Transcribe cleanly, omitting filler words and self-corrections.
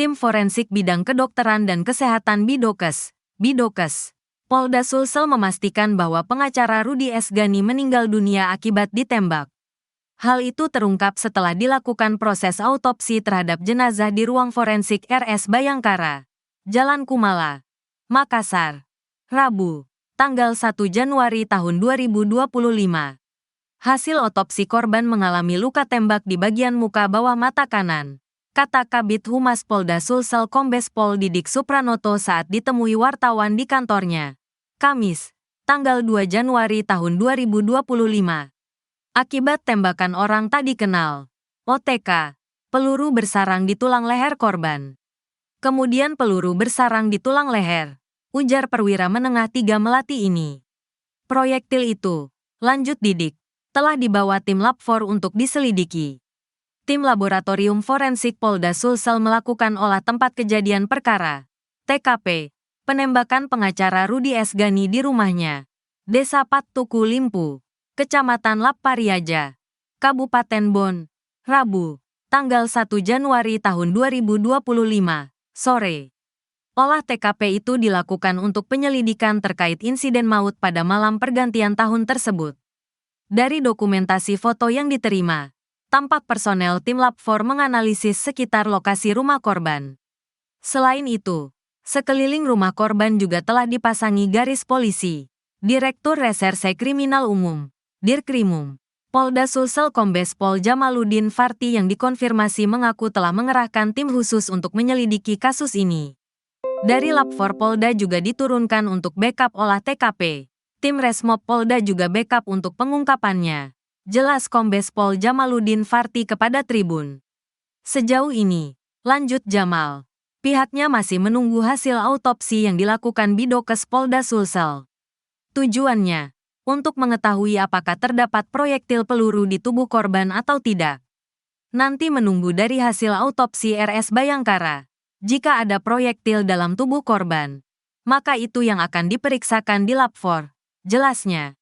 Tim Forensik Bidang Kedokteran dan Kesehatan Bidokes, Polda Sulsel memastikan bahwa pengacara Rudi Esgani meninggal dunia akibat ditembak. Hal itu terungkap setelah dilakukan proses autopsi terhadap jenazah di ruang forensik RS Bayangkara, Jalan Kumala, Makassar, Rabu, tanggal 1 Januari tahun 2025. Hasil otopsi korban mengalami luka tembak di bagian muka bawah mata kanan, kata Kabid Humas Polda Sulsel Kombes Pol Didik Supranoto saat ditemui wartawan di kantornya, Kamis, tanggal 2 Januari tahun 2025. Akibat tembakan orang tak dikenal, OTK, peluru bersarang di tulang leher korban. Kemudian peluru bersarang di tulang leher, ujar perwira menengah 3 Melati ini. Proyektil itu, lanjut Didik, telah dibawa tim Lab 4 untuk diselidiki. Tim Laboratorium Forensik Polda Sulsel melakukan olah tempat kejadian perkara, TKP, penembakan pengacara Rudi Esgani di rumahnya, Desa Pattuku Limpu, Kecamatan Lapariaja, Kabupaten Bon, Rabu, tanggal 1 Januari tahun 2025, sore. Olah TKP itu dilakukan untuk penyelidikan terkait insiden maut pada malam pergantian tahun tersebut. Dari dokumentasi foto yang diterima, tampak personel tim Lab 4 menganalisis sekitar lokasi rumah korban. Selain itu, sekeliling rumah korban juga telah dipasangi garis polisi. Direktur Reserse Kriminal Umum, Dirkrimum, Polda Sulsel Kombes Pol Jamaluddin Farti yang dikonfirmasi mengaku telah mengerahkan tim khusus untuk menyelidiki kasus ini. Dari Lab 4 Polda juga diturunkan untuk backup olah TKP. Tim Resmob Polda juga backup untuk pengungkapannya. Jelas Kombes Pol Jamaluddin Farti kepada Tribun. Sejauh ini, lanjut Jamal, pihaknya masih menunggu hasil autopsi yang dilakukan Bidokes Polda Sulsel. Tujuannya, untuk mengetahui apakah terdapat proyektil peluru di tubuh korban atau tidak. Nanti menunggu dari hasil autopsi RS Bayangkara. Jika ada proyektil dalam tubuh korban, maka itu yang akan diperiksakan di Lab 4, jelasnya.